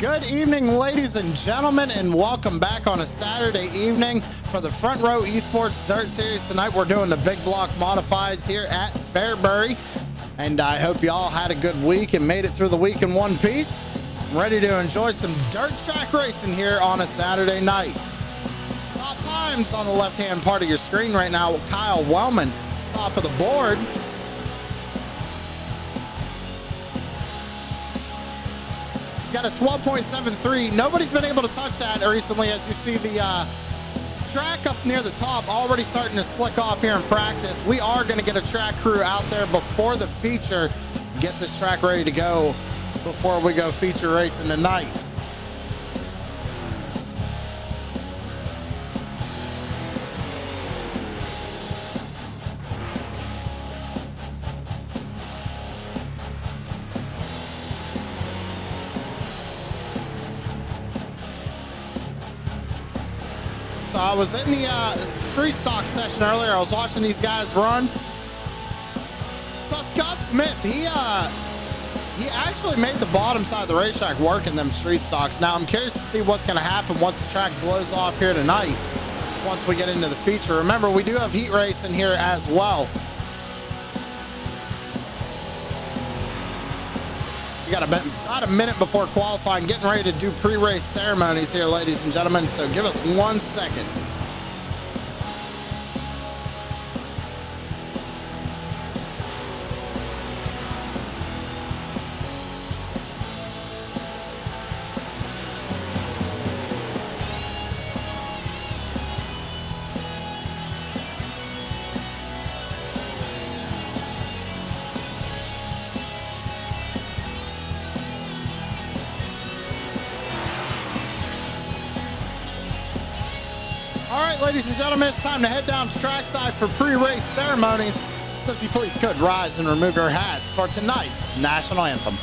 Good evening, ladies and gentlemen, and welcome back on a Saturday evening for the Front Row Esports Dirt Series. Tonight we're doing the big block modifieds here at Fairbury, and I hope you all had a good week and made it through the week in one piece. I'm ready to enjoy some dirt track racing here on a Saturday night. Top times on the left-hand part of your screen right now, Kyle Wellman, top of the board. He's got a 12.73. Nobody's been able to touch that recently, as you see the track up near the top already starting to slick off here in practice. We are going to get a track crew out there before the feature, get this track ready to go before we go feature racing tonight. So I was in the street stock session earlier. I was watching these guys run. So Scott Smith, he actually made the bottom side of the racetrack work in them street stocks. Now I'm curious to see what's going to happen once the track blows off here tonight, once we get into the feature. Remember, we do have heat racing here as well. We got about a minute before qualifying, getting ready to do pre-race ceremonies here, ladies and gentlemen, so give us 1 second. All right, ladies and gentlemen, it's time to head down trackside for pre-race ceremonies. So if you please could rise and remove your hats for tonight's national anthem.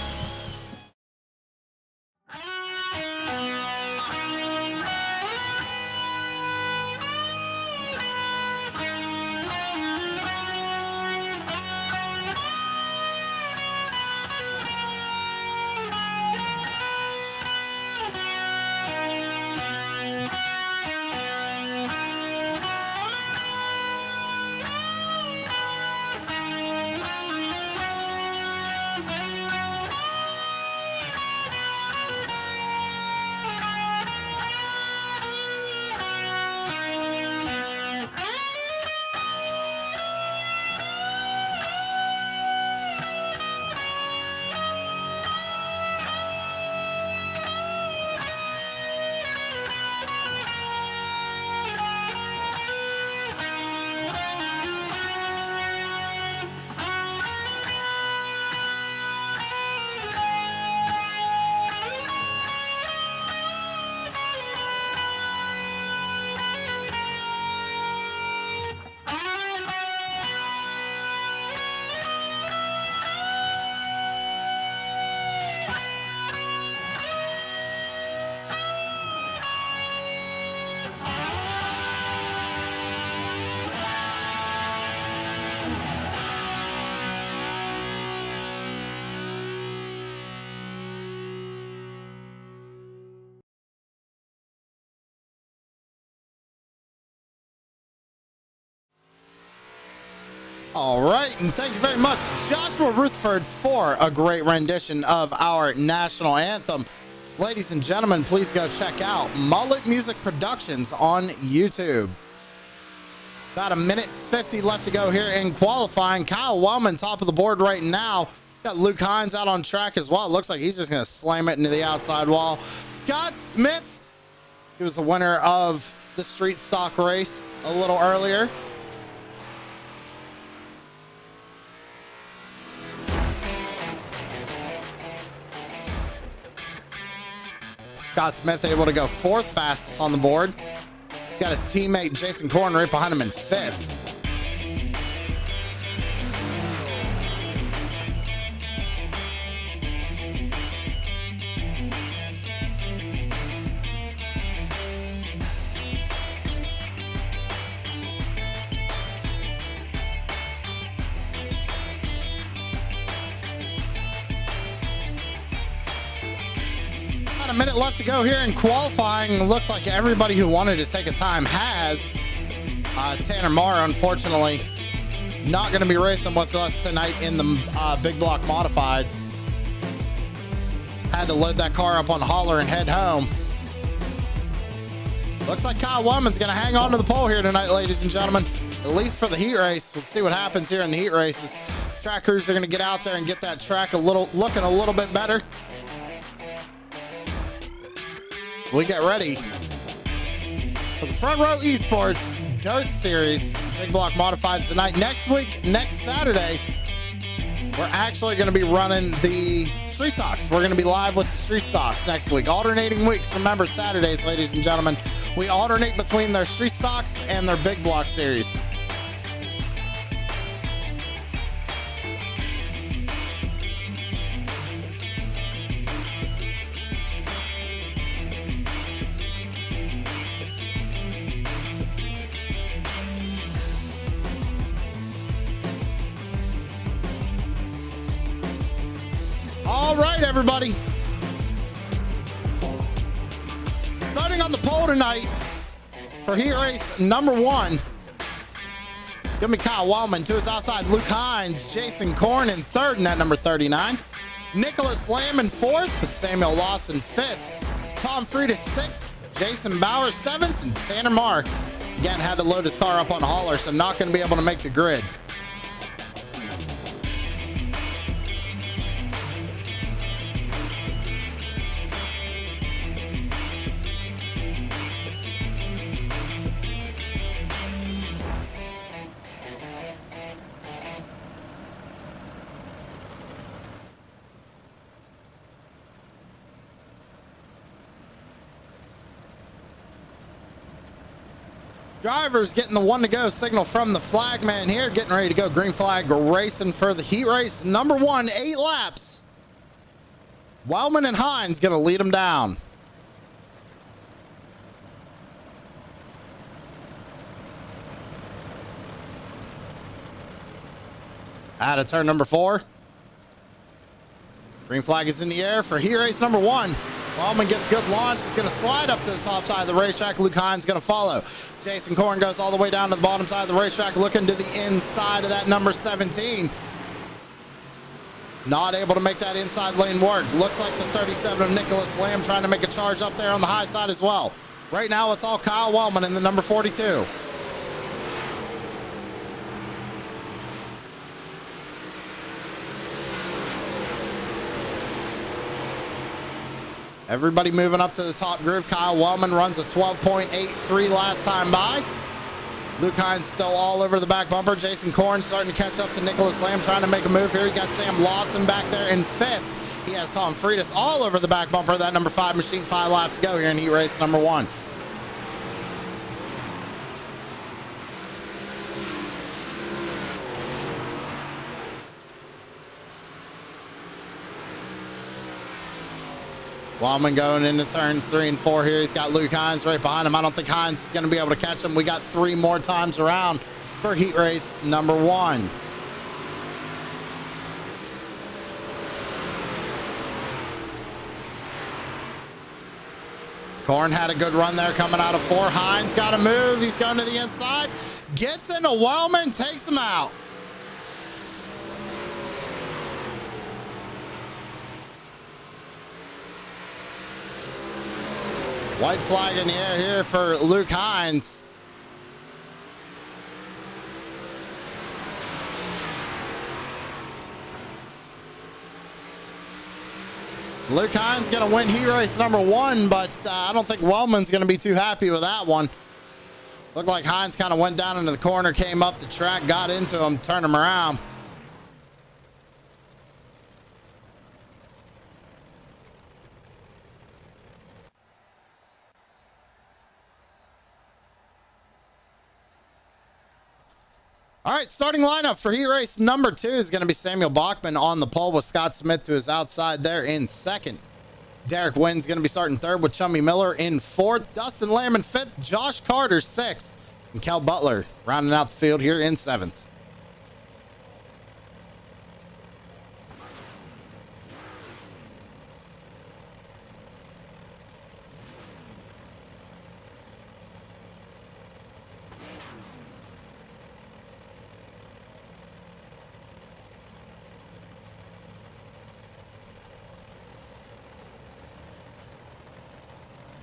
All right, and thank you very much, Joshua Rutherford, for a great rendition of our national anthem. Ladies and gentlemen, please go check out Mullet Music Productions on YouTube. About a minute 50 left to go here in qualifying. Kyle Wellman, top of the board right now. Got Luke Hines out on track as well. It looks like he's just going to slam it into the outside wall. Scott Smith, he was the winner of the street stock race a little earlier. Scott Smith able to go fourth fastest on the board. He's got his teammate Jason Corn right behind him in fifth. minute left to go here in qualifying. Looks like everybody who wanted to take a time has. Tanner Marr, unfortunately, not going to be racing with us tonight in the big block modifieds. Had to load that car up on the hauler and head home. Looks like Kyle Wellman's going to hang on to the pole here tonight, ladies and gentlemen, at least for the heat race. We'll see what happens here in the heat races. Track crews are going to get out there and get that track looking a little bit better. We get ready for the Front Row Esports Dirt Series Big Block Modifieds tonight. Next week, next Saturday, we're actually going to be running the Street Stocks. We're going to be live with the Street Stocks next week. Alternating weeks. Remember, Saturdays, ladies and gentlemen, we alternate between their Street Stocks and their Big Block Series. All right, everybody. Starting on the pole tonight for heat race number 1. Give me Kyle Wellman. To his outside, Luke Hines, Jason Korn in 3rd, net number 39. Nicholas Lamb in 4th, Samuel Lawson 5th, Tom Friedis 6th, Jason Bauer 7th, and Tanner Marr, again, had to load his car up on the hauler, so not going to be able to make the grid. Drivers getting the 1 to go signal from the flagman here, getting ready to go. Green flag racing for the heat race number 1, 8 laps. Wellman and Hines going to lead them down. Out of turn number 4. Green flag is in the air for heat race number 1. Wellman gets a good launch. He's going to slide up to the top side of the racetrack. Luke Hines going to follow. Jason Korn goes all the way down to the bottom side of the racetrack, looking to the inside of that number 17. Not able to make that inside lane work. Looks like the 37 of Nicholas Lamb trying to make a charge up there on the high side as well. Right now, it's all Kyle Wellman in the number 42. Everybody moving up to the top groove. Kyle Wellman runs a 12.83 last time by. Luke Hines still all over the back bumper. Jason Korn starting to catch up to Nicholas Lamb, trying to make a move here. You got Sam Lawson back there in 5th. He has Tom Friedis all over the back bumper. That number 5 machine, 5 laps to go here in heat race number 1. Wellman going into turns 3 and 4 here. He's got Luke Hines right behind him. I don't think Hines is going to be able to catch him. We got 3 more times around for heat race number 1. Korn had a good run there coming out of 4. Hines got a move. He's going to the inside. Gets into Wellman, takes him out. White flag in the air here for Luke Hines. Luke Hines going to win heat race number 1, but I don't think Wellman's going to be too happy with that one. Looked like Hines kind of went down into the corner, came up the track, got into him, turned him around. All right, starting lineup for heat race number 2 is going to be Samuel Bachman on the pole with Scott Smith to his outside there in 2nd. Derek Wynn's going to be starting 3rd with Chummy Miller in 4th. Dustin Lamb in 5th. Josh Carter 6th. And Cal Butler rounding out the field here in 7th.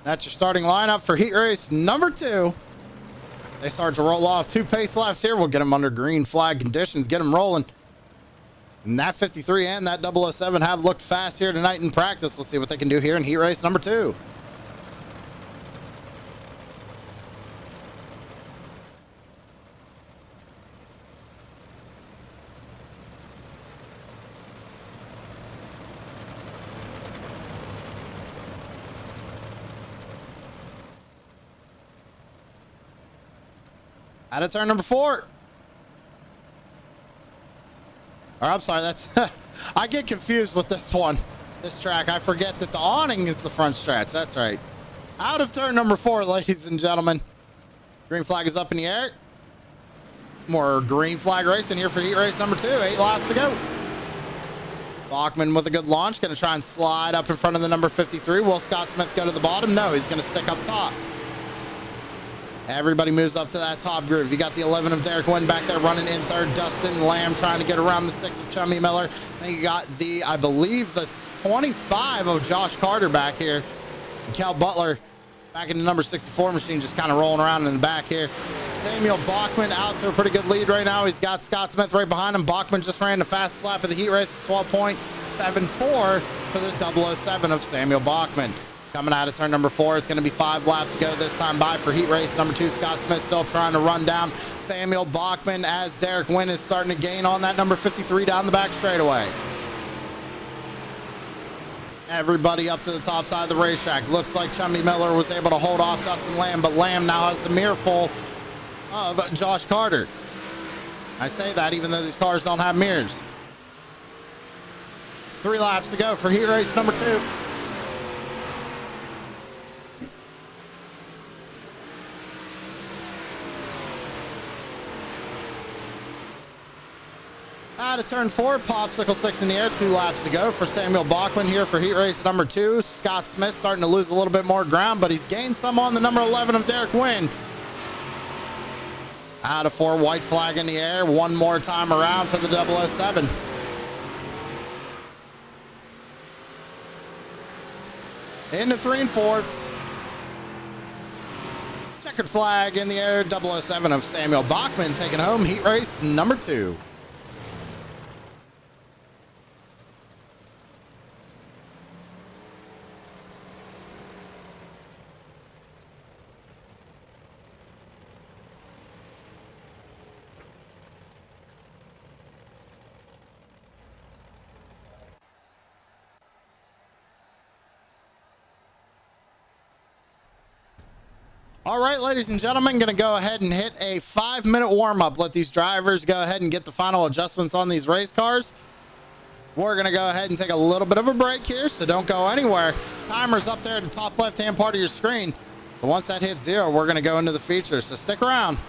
That's your starting lineup for heat race number 2. They start to roll off 2 pace laps here. We'll get them under green flag conditions, get them rolling. And that 53 and that 007 have looked fast here tonight in practice. Let's see what they can do here in heat race number 2. Out of turn number 4. Or I'm sorry, that's I get confused with this one. This track, I forget that the awning is the front stretch. That's right. Out of turn number 4, ladies and gentlemen. Green flag is up in the air. More green flag racing here for heat race number 2. 8 laps to go. Bachman with a good launch. Going to try and slide up in front of the number 53. Will Scott Smith go to the bottom? No, he's going to stick up top. Everybody moves up to that top groove. You got the 11 of Derek Wynn back there running in third. Dustin Lamb trying to get around the 6 of Chummy Miller. Then you got the, I believe, the 25 of Josh Carter back here. Cal Butler back in the number 64 machine, just kind of rolling around in the back here. Samuel Bachman out to a pretty good lead right now. He's got Scott Smith right behind him. Bachman just ran the fastest lap of the heat race, 12.74 for the 007 of Samuel Bachman. Coming out of turn number 4, it's going to be 5 laps to go this time by for heat race number 2. Scott Smith still trying to run down Samuel Bachman as Derek Wynn is starting to gain on that number 53 down the back straightaway. Everybody up to the top side of the racetrack. Looks like Chummy Miller was able to hold off Dustin Lamb, but Lamb now has a mirror full of Josh Carter. I say that even though these cars don't have mirrors. 3 laps to go for heat race number 2. Out of turn 4, popsicle sticks in the air, 2 laps to go for Samuel Bachman here for heat race number 2. Scott Smith starting to lose a little bit more ground, but he's gained some on the number 11 of Derek Wynn. Out of 4, white flag in the air, one more time around for the 007. Into 3 and 4. Checkered flag in the air, 007 of Samuel Bachman taking home heat race number 2. All right, ladies and gentlemen, going to go ahead and hit a 5-minute warm-up. Let these drivers go ahead and get the final adjustments on these race cars. We're going to go ahead and take a little bit of a break here, so don't go anywhere. Timer's up there at the top left-hand part of your screen. So once that hits 0, we're going to go into the features, so stick around.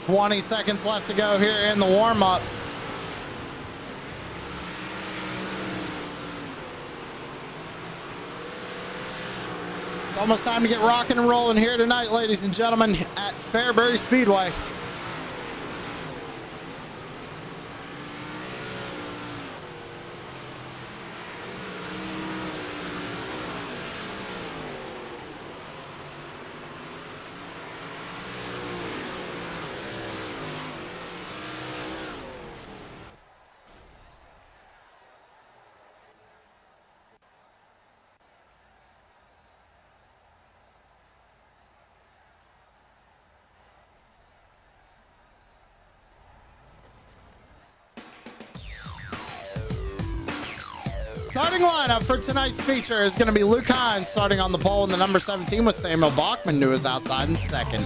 20 seconds left to go here in the warm-up. Almost time to get rocking and rolling here tonight, ladies and gentlemen, at Fairbury Speedway. Starting lineup for tonight's feature is going to be Luke Hines starting on the pole in the number 17 with Samuel Bachman to his outside in second.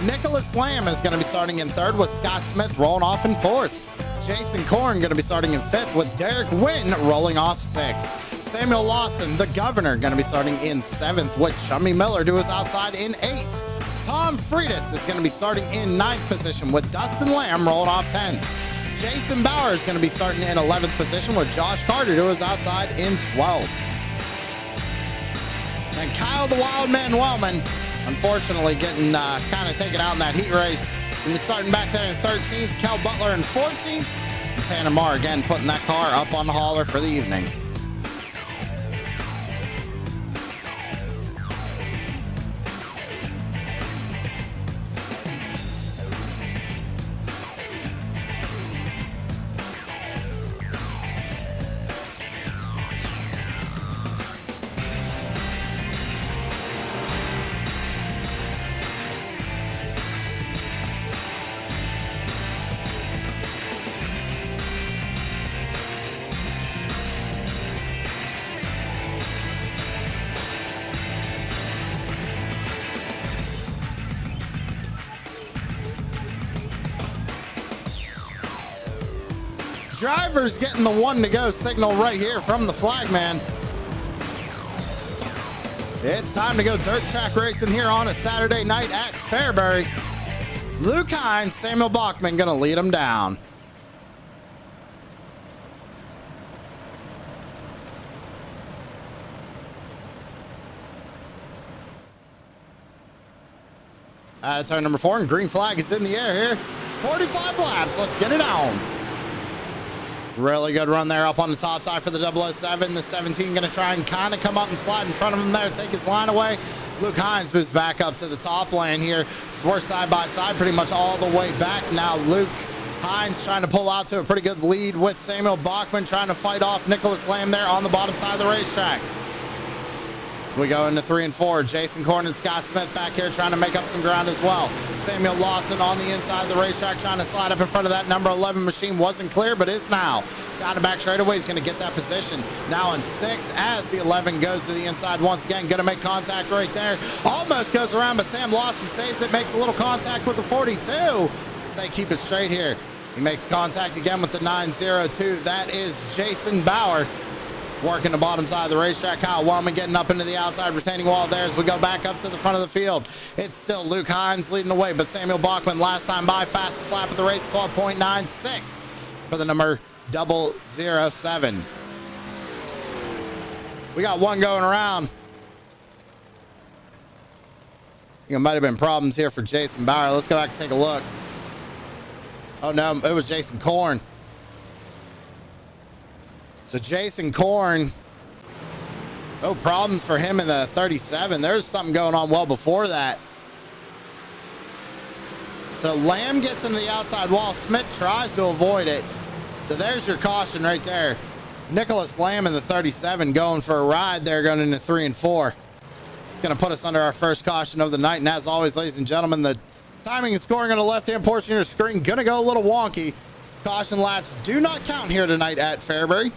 Nicholas Lamb is going to be starting in third with Scott Smith rolling off in fourth. Jason Korn going to be starting in fifth with Derek Wynn rolling off sixth. Samuel Lawson, the governor, going to be starting in seventh with Chummy Miller to his outside in eighth. Tom Freitas is going to be starting in ninth position with Dustin Lamb rolling off 10th. Jason Bauer is going to be starting in 11th position with Josh Carter to his outside in 12th. And Kyle the Wildman Wellman, unfortunately, getting kind of taken out in that heat race. And starting back there in 13th, Kel Butler in 14th. And Tanner Marr again putting that car up on the hauler for the evening. Drivers getting the one to go signal right here from the flagman. It's time to go dirt track racing here on a Saturday night at Fairbury. Luke Hines, Samuel Bachman going to lead them down. Out of turn number 4, and green flag is in the air here. 45 laps. Let's get it on. Really good run there up on the top side for the 007. The 17 going to try and kind of come up and slide in front of him there, take his line away. Luke Hines moves back up to the top lane here. We're side by side pretty much all the way back now. Luke Hines trying to pull out to a pretty good lead with Samuel Bachman trying to fight off Nicholas Lamb there on the bottom side of the racetrack. We go into 3 and 4. Jason Korn and Scott Smith back here trying to make up some ground as well. Samuel Lawson on the inside of the racetrack trying to slide up in front of that number 11 machine. Wasn't clear, but is now. Down the back straightaway, he's going to get that position. Now in 6th as the 11 goes to the inside once again. Going to make contact right there. Almost goes around, but Sam Lawson saves it. Makes a little contact with the 42. Say keep it straight here. He makes contact again with the 902. That is Jason Bauer. Working the bottom side of the racetrack. Kyle Wellman getting up into the outside retaining wall there as we go back up to the front of the field. It's still Luke Hines leading the way, but Samuel Bachman last time by, fastest lap of the race, 12.96 for the number 007. We got one going around. I think it might have been problems here for Jason Bauer. Let's go back and take a look. Oh no, it was Jason Korn. So Jason Korn, no problems for him in the 37. There's something going on well before that. So Lamb gets into the outside wall. Smith tries to avoid it. So there's your caution right there. Nicholas Lamb in the 37 going for a ride there going into 3 and 4. It's going to put us under our first caution of the night. And as always, ladies and gentlemen, the timing and scoring on the left-hand portion of your screen going to go a little wonky. Caution laps do not count here tonight at Fairbury.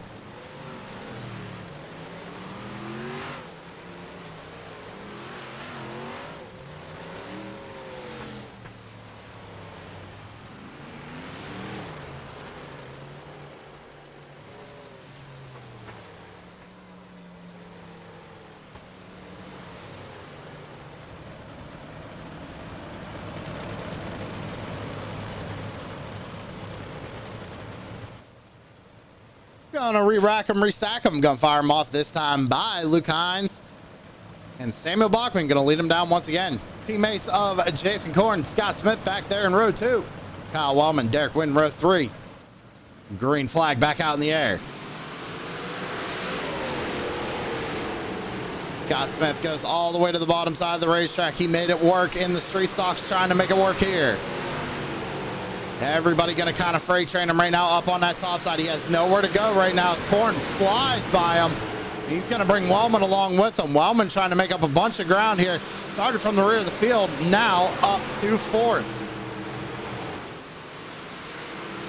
Gonna re-rack them, restack them. Gonna fire them off this time by Luke Hines. And Samuel Bachman gonna lead them down once again. Teammates of Jason Korn, Scott Smith back there in row 2. Kyle Wellman, Derek Wynn, row 3. Green flag back out in the air. Scott Smith goes all the way to the bottom side of the racetrack. He made it work in the street stocks, trying to make it work here. Everybody going to kind of freight train him right now up on that top side. He has nowhere to go right now as Korn flies by him. He's going to bring Wellman along with him. Wellman trying to make up a bunch of ground here. Started from the rear of the field, now up to 4th.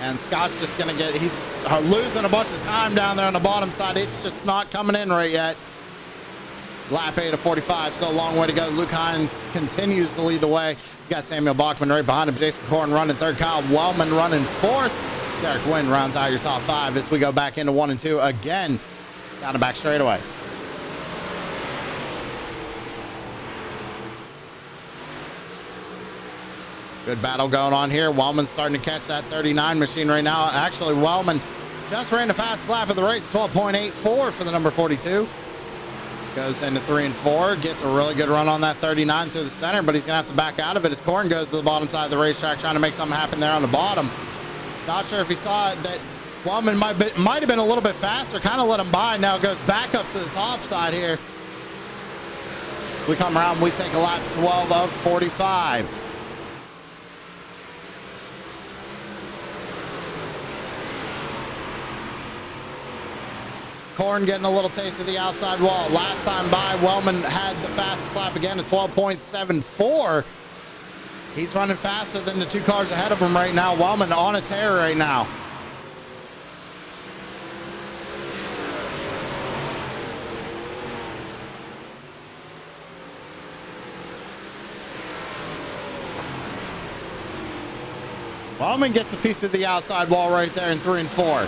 And Scott's just going to he's losing a bunch of time down there on the bottom side. It's just not coming in right yet. Lap 8 of 45, still a long way to go. Luke Hines continues to lead the way. He's got Samuel Bachman right behind him. Jason Korn running 3rd. Kyle Wellman running 4th. Derek Wynn rounds out your top 5 as we go back into 1 and 2 again. Down the back straightaway. Good battle going on here. Wellman's starting to catch that 39 machine right now. Actually, Wellman just ran the fastest lap of the race, 12.84 for the number 42. Goes into 3 and 4, gets a really good run on that 39 through the center, but he's going to have to back out of it as Korn goes to the bottom side of the racetrack trying to make something happen there on the bottom. Not sure if he saw it, that Wellman might have been a little bit faster, kind of let him by. Now goes back up to the top side here. We come around, we take a lap 12 of 45. Korn getting a little taste of the outside wall. Last time by, Wellman had the fastest lap again at 12.74. He's running faster than the 2 cars ahead of him right now. Wellman on a tear right now. Wellman gets a piece of the outside wall right there in 3 and 4.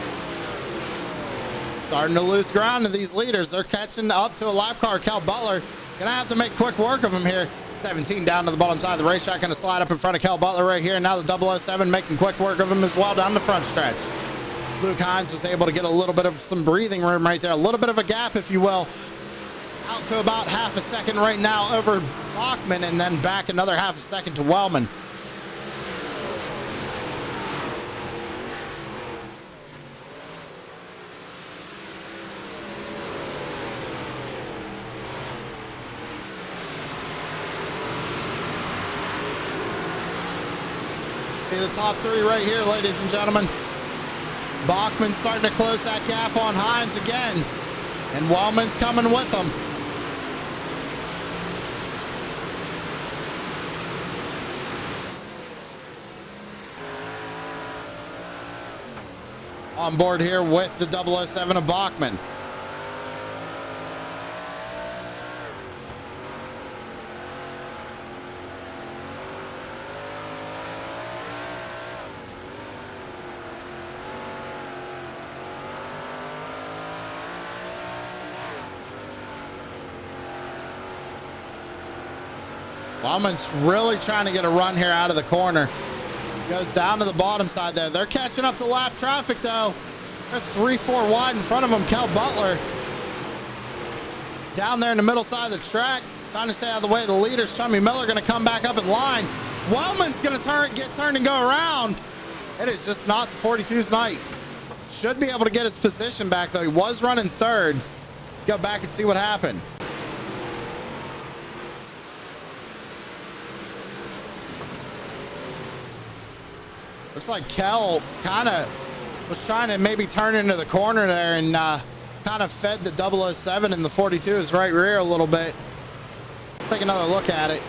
Starting to lose ground to these leaders. They're catching up to a lap car. Cal Butler gonna have to make quick work of him here. 17 down to the bottom side of the racetrack, gonna slide up in front of Cal Butler right here. Now the 007 making quick work of him as well down the front stretch. Luke Hines was able to get a little bit of some breathing room right there, a little bit of a gap, if you will, out to about half a second right now over Bachman, and then back another half a second to Wellman. See the top 3 right here, ladies and gentlemen. Bachman's starting to close that gap on Hines again. And Wellman's coming with him. On board here with the 007 of Bachman. Wellman's really trying to get a run here out of the corner. Goes down to the bottom side there. They're catching up to lap traffic, though. They're 3-4 wide in front of them. Cal Butler down there in the middle side of the track, trying to stay out of the way of the leaders. Chummy Miller going to come back up in line. Wellman's going to get turned and go around. It is just not the 42's night. Should be able to get his position back, though. He was running 3rd. Let's go back and see what happened. Looks like Kel kind of was trying to maybe turn into the corner there and kind of fed the 007 in the 42's right rear a little bit. Take another look at it.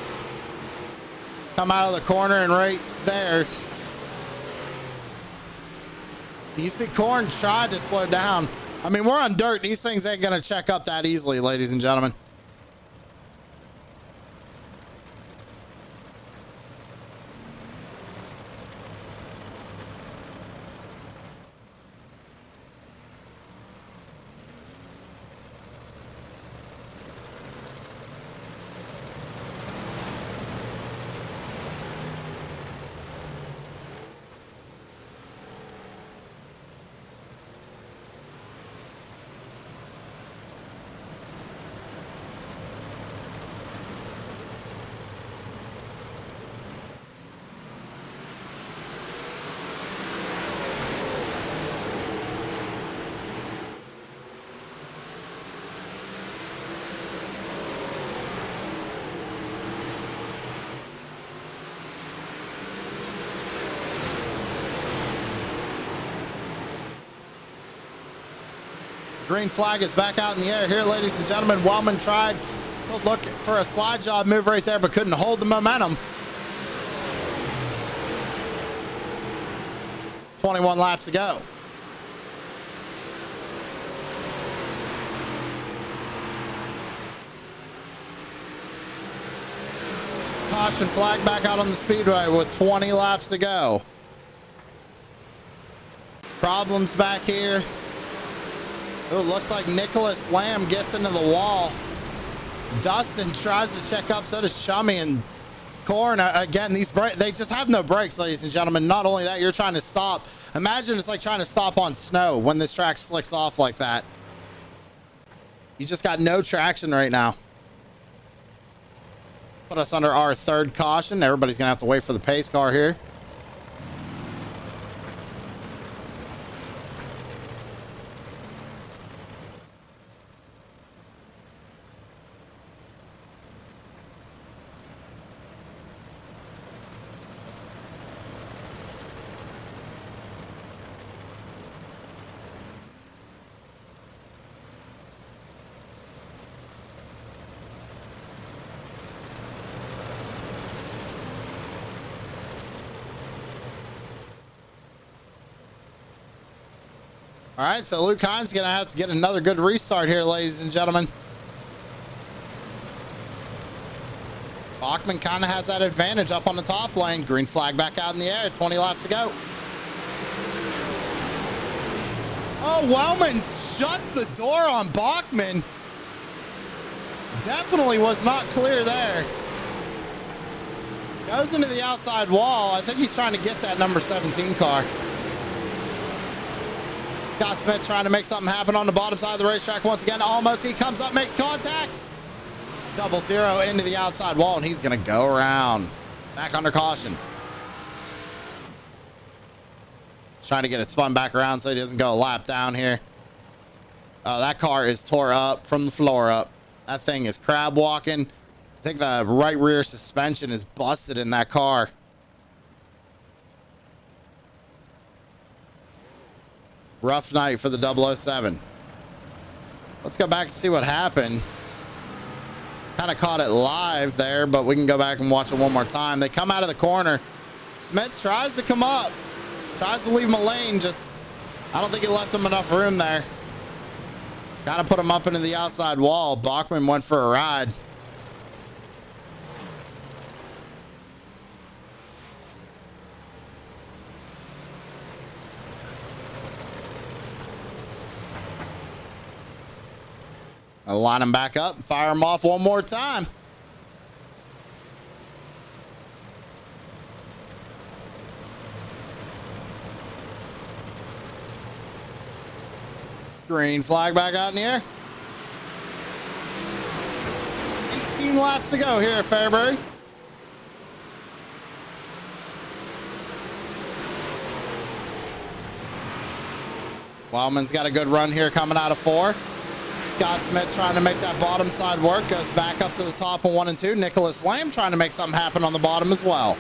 Come out of the corner and right there. You see Korn tried to slow down. I mean, we're on dirt. These things ain't going to check up that easily, ladies and gentlemen. Green flag is back out in the air here, ladies and gentlemen. Wellman tried to look for a slide job move right there, but couldn't hold the momentum. 21 laps to go. Caution flag back out on the speedway with 20 laps to go. Problems back here. Oh, it looks like Nicholas Lamb gets into the wall. Dustin tries to check up, so does Chummy and Corn. Again, they just have no brakes, ladies and gentlemen. Not only that, you're trying to stop. Imagine it's like trying to stop on snow when this track slicks off like that. You just got no traction right now. Put us under our third caution. Everybody's gonna have to wait for the pace car here. All right, so Luke Hines going to have to get another good restart here, ladies and gentlemen. Bachman kind of has that advantage up on the top lane. Green flag back out in the air. 20 laps to go. Oh, Wellman shuts the door on Bachman. Definitely was not clear there. Goes into the outside wall. I think he's trying to get that number 17 car. Scott Smith trying to make something happen on the bottom side of the racetrack once again. Almost. He comes up, makes contact. 0-0 into the outside wall, and he's going to go around. Back under caution. Trying to get it spun back around so he doesn't go a lap down here. Oh, that car is tore up from the floor up. That thing is crab walking. I think the right rear suspension is busted in that car. Rough night for the 007. Let's go back and see what happened. Kind of caught it live there, but we can go back and watch it one more time. They come out of the corner. Smith tries to come up. Tries to leave him a lane. Just, I don't think he left him enough room there. Got to put him up into the outside wall. Bachman went for a ride. I'll line him back up and fire him off one more time. Green flag back out in the air. 18 laps to go here at Fairbury. Wildman's got a good run here coming out of 4. Scott Smith trying to make that bottom side work. Goes back up to the top of 1 and 2. Nicholas Lamb trying to make something happen on the bottom as well.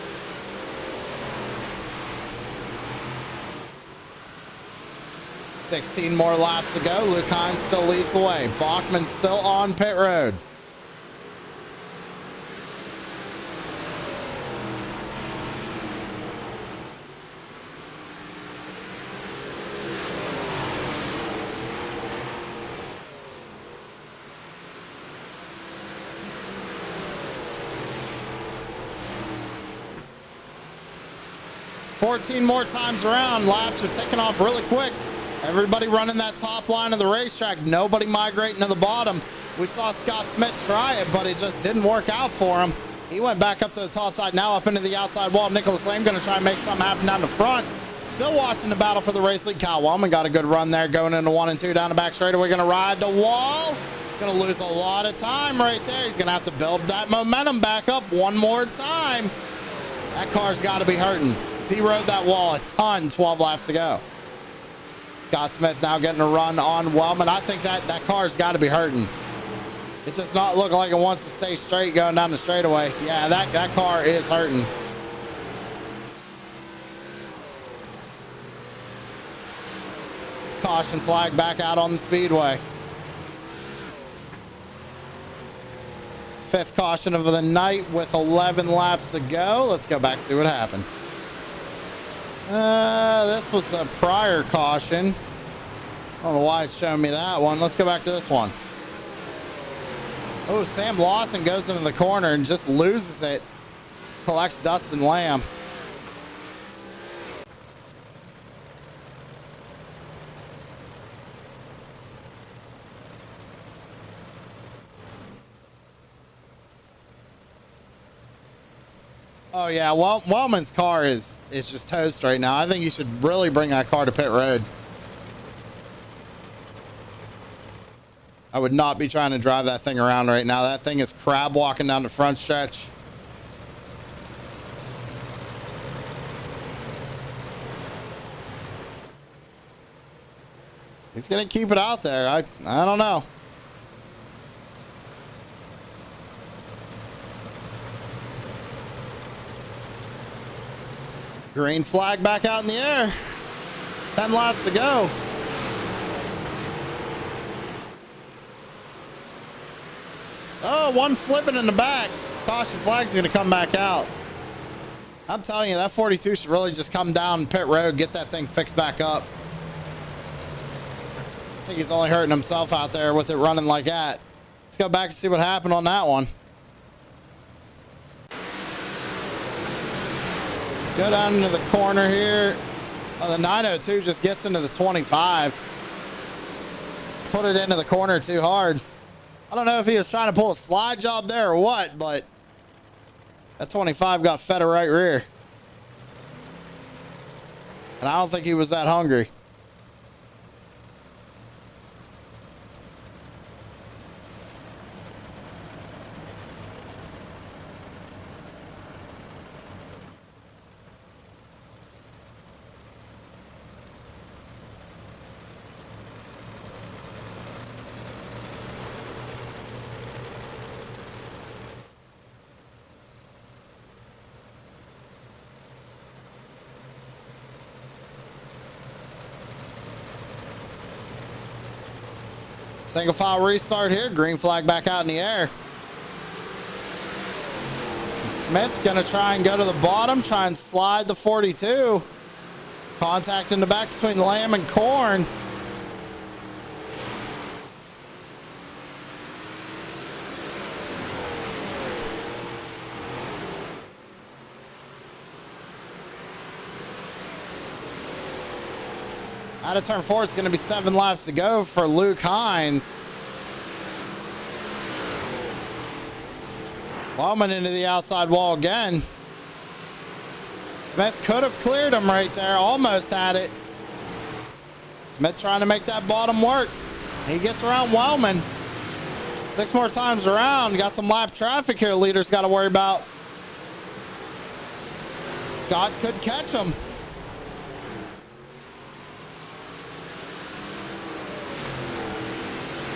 $16 more laps to go. Luke Hines still leads the way. Bachman still on pit road. $14 more times around. Laps are taking off really quick. Everybody running that top line of the racetrack. Nobody migrating to the bottom. We saw Scott Smith try it, but it just didn't work out for him. He went back up to the top side, now up into the outside wall. Nicholas Lamb going to try and make something happen down the front. Still watching the battle for the race lead. Kyle Wellman got a good run there going into 1 and 2 down the back straightaway. Going to ride the wall. Going to lose a lot of time right there. He's going to have to build that momentum back up one more time. That car's got to be hurting. He rode that wall a ton. 12 laps to go. Scott Smith now getting a run on Wellman. I think that car's got to be hurting. It does not look like it wants to stay straight going down the straightaway. Yeah, that car is hurting. caution flag back out on the speedway. Fifth caution of the night with 11 laps to go. Let's go back and see what happened. This was the prior caution. I don't know why it's showing me that one. Let's go back to this one. Oh, Sam Lawson goes into the corner and just loses it. Collects Dustin Lamb. Oh yeah, well, Wellman's car is just toast right now. I think you should really bring that car to pit road. I would not be trying to drive that thing around right now. That thing is crab walking down the front stretch. He's gonna keep it out there. I don't know. Green flag back out in the air. 10 laps to go. Oh, one flipping in the back. Caution flag's going to come back out. I'm telling you, that 42 should really just come down pit road, get that thing fixed back up. I think he's only hurting himself out there with it running like that. Let's go back and see what happened on that one. Go down into the corner here. Oh, the 902 just gets into the 25. Just put it into the corner too hard. I don't know if he was trying to pull a slide job there or what, but that 25 got fed a right rear. And I don't think he was that hungry. Single file restart here. Green flag back out in the air. Smith's going to try and go to the bottom, try and slide the 42. Contact in the back between Lamb and Corn. Out of turn 4, it's going to be 7 laps to go for Luke Hines. Wellman into the outside wall again. Smith could have cleared him right there. Almost had it. Smith trying to make that bottom work. He gets around Wellman. 6 more times around. Got some lap traffic here. Leader's got to worry about. Scott could catch him.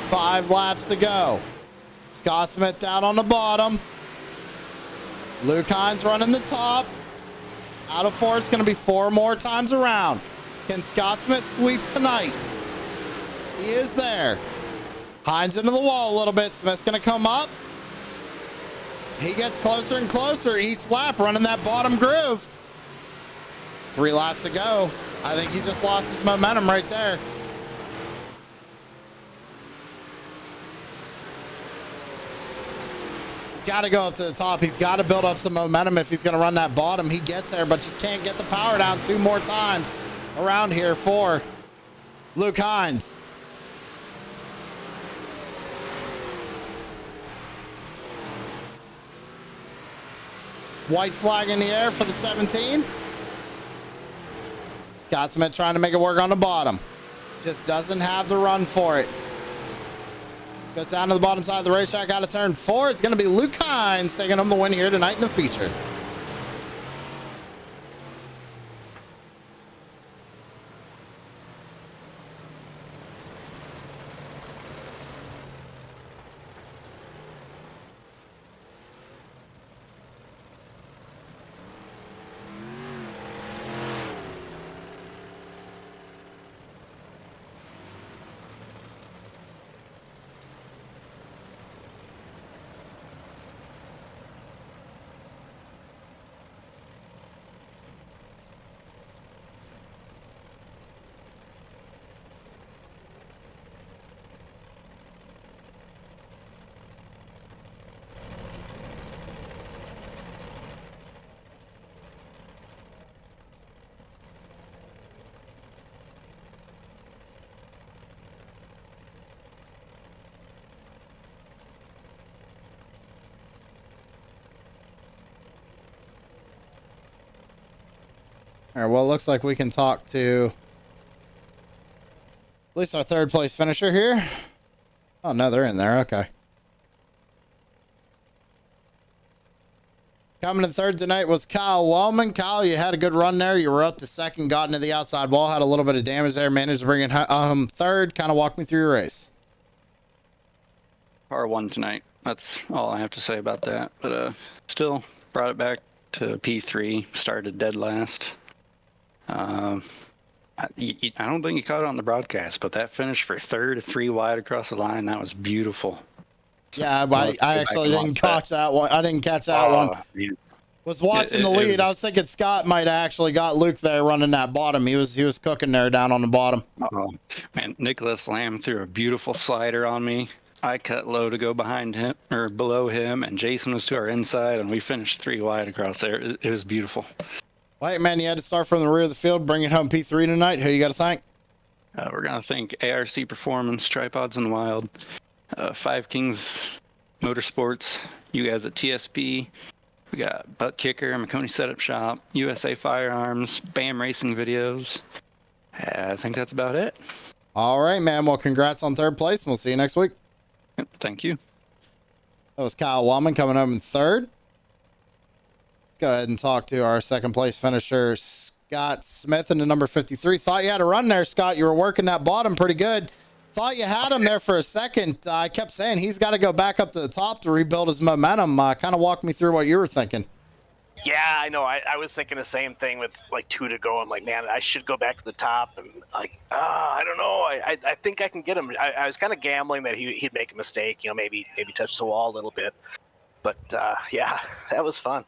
Five laps to go. Scott Smith down on the bottom. Luke Hines running the top. Out of 4, it's going to be 4 more times around. Can Scott Smith sweep tonight? He is there. Hines into the wall a little bit. Smith's going to come up. He gets closer and closer each lap, running that bottom groove. 3 laps to go. I think he just lost his momentum right there. Got to go up to the top. He's got to build up some momentum if he's going to run that bottom. He gets there, but just can't get the power down 2 more times around here for Luke Hines. White flag in the air for the 17. Scott Smith trying to make it work on the bottom. Just doesn't have the run for it. Goes down to the bottom side of the racetrack out of turn 4. It's going to be Luke Hines taking home the win here tonight in the feature. All right, well, it looks like we can talk to at least our third place finisher here. Oh, no, they're in there. Okay. Coming in third tonight was Kyle Wellman. Kyle, you had a good run there. You were up to second, got into the outside wall, had a little bit of damage there, managed to bring it third. Kind of walk me through your race. R1 tonight. That's all I have to say about that. But still brought it back to P3. Started dead last. I don't think you caught it on the broadcast, but that finish for third, 3 wide across the line, that was beautiful. Yeah, I actually didn't catch that one. I didn't catch that one. Man. Was watching the lead. I was thinking Scott might have actually got Luke there running that bottom. He was cooking there down on the bottom. Man, Nicholas Lamb threw a beautiful slider on me. I cut low to go behind him or below him, and Jason was to our inside, and we finished 3 wide across there. It was beautiful. Wait, man, you had to start from the rear of the field, bring it home P3 tonight. Who you got to thank? We're going to thank ARC Performance, Tripods in the Wild, Five Kings Motorsports, you guys at TSP. We got Butt Kicker, McConey Setup Shop, USA Firearms, BAM Racing Videos. I think that's about it. All right, man. Well, congrats on third place, and we'll see you next week. Yep, thank you. That was Kyle Wellman coming home in third. Let's go ahead and talk to our second place finisher, Scott Smith, in the number 53. Thought you had a run there, Scott. You were working that bottom pretty good. Thought you had him there for a second. I kept saying he's got to go back up to the top to rebuild his momentum. Kind of walk me through what you were thinking. Yeah, I know. I was thinking the same thing with like 2 to go. I'm like, man, I should go back to the top. And like, I don't know. I think I can get him. I was kind of gambling that he'd make a mistake. You know, maybe touch the wall a little bit. But yeah, that was fun.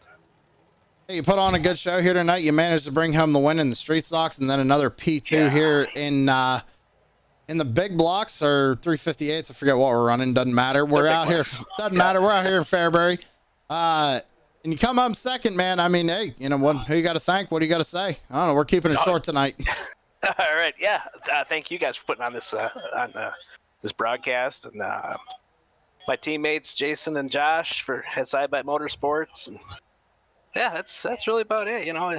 Hey, you put on a good show here tonight. You managed to bring home the win in the street stocks, and then another P2 here in the big blocks or 358s. I forget what we're running. Doesn't matter. We're out here. Doesn't matter. We're out here in Fairbury. And you come home second, man. I mean, hey, you know what? Who you got to thank? What do you got to say? I don't know. We're keeping it short tonight. All right. Yeah. Thank you guys for putting on this this broadcast, and my teammates Jason and Josh for at Side by Motorsports. And yeah, that's really about it. You know.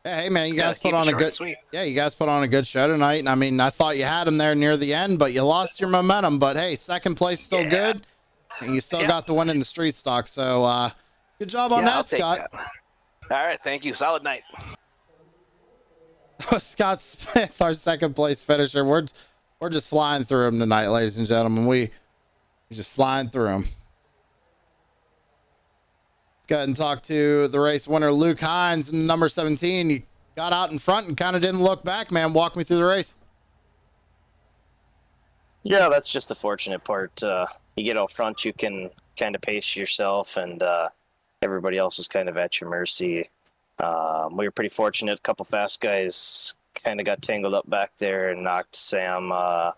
Hey man, you guys put on a good you guys put on a good show tonight. And I mean, I thought you had him there near the end, but you lost your momentum. But hey, second place still good, and you still got the win in the street stock. So good job on that, Scott. All right, thank you. Solid night. Scott Smith, our second place finisher. We're just flying through him tonight, ladies and gentlemen. We're just flying through him. Go ahead and talk to the race winner, Luke Hines, number 17. You got out in front and kind of didn't look back, man. Walk me through the race. Yeah, that's just the fortunate part. You get out front, you can kind of pace yourself, and everybody else is kind of at your mercy. We were pretty fortunate. A couple fast guys kind of got tangled up back there and knocked Sam out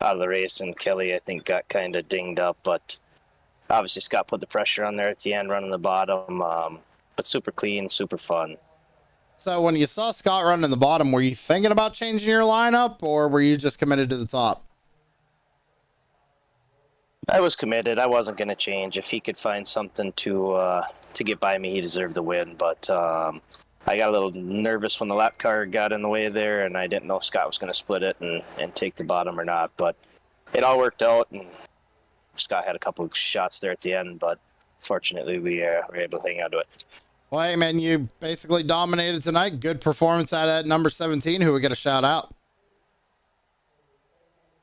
of the race, and Kelly, I think, got kind of dinged up, but obviously Scott put the pressure on there at the end, running the bottom, but super clean, super fun. So when you saw Scott running the bottom, were you thinking about changing your lineup, or were you just committed to the top? I was committed. I wasn't going to change. If he could find something to get by me, he deserved the win. But I got a little nervous when the lap car got in the way there, and I didn't know if Scott was going to split it and take the bottom or not. But it all worked out, and Scott had a couple of shots there at the end, but fortunately we were able to hang on to it. Well, hey, man, you basically dominated tonight. Good performance out at number 17. Who we get a shout out?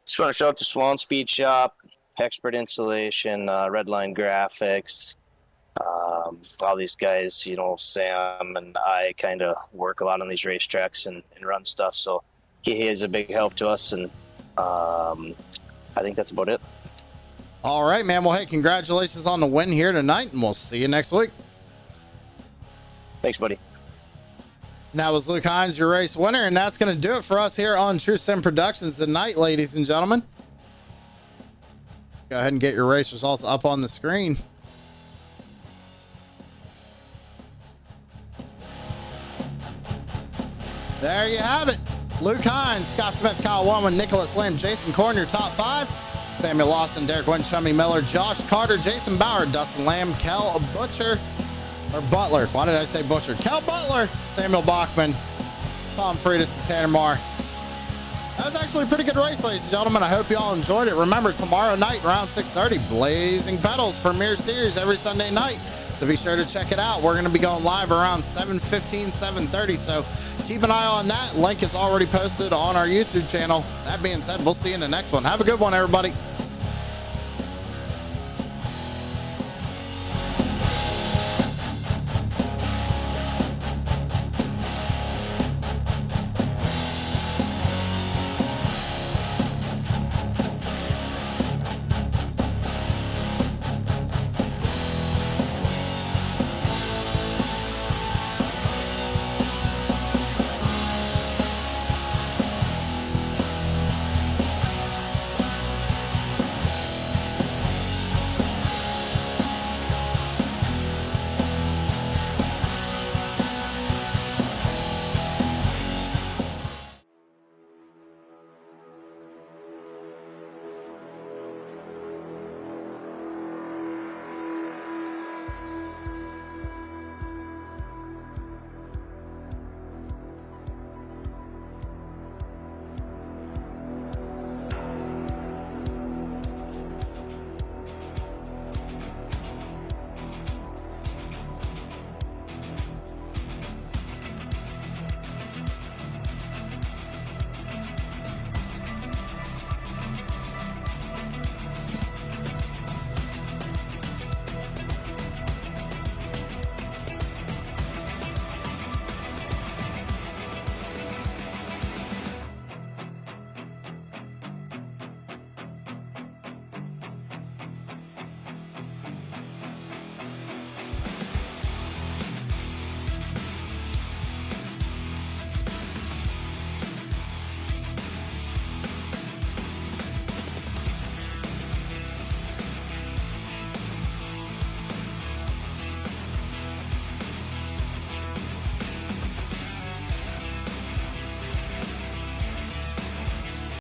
Just want to shout out to Swan Speed Shop, Expert Installation, Redline Graphics, all these guys. You know, Sam and I kind of work a lot on these racetracks and run stuff, so he is a big help to us, and I think that's about it. All right, man. Well, hey, congratulations on the win here tonight, and we'll see you next week. Thanks, buddy. And that was Luke Hines, your race winner, and that's going to do it for us here on True Sim Productions tonight, ladies and gentlemen. Go ahead and get your race results up on the screen. There you have it. Luke Hines, Scott Smith, Kyle Wellman, Nicholas Lamb, Jason Korn, your top 5. Samuel Lawson, Derek Wynn, Chummy Miller, Josh Carter, Jason Bauer, Dustin Lamb, Kel Butcher, or Butler. Why did I say Butcher? Kel Butler, Samuel Bachman, Pomfritas and Tanner Moore. That was actually a pretty good race, ladies and gentlemen. I hope you all enjoyed it. Remember, tomorrow night around 6:30, Blazing Pedals Premier Series every Sunday night. So be sure to check it out. We're going to be going live around 7:15, 7:30. So keep an eye on that. Link is already posted on our YouTube channel. That being said, we'll see you in the next one. Have a good one, everybody.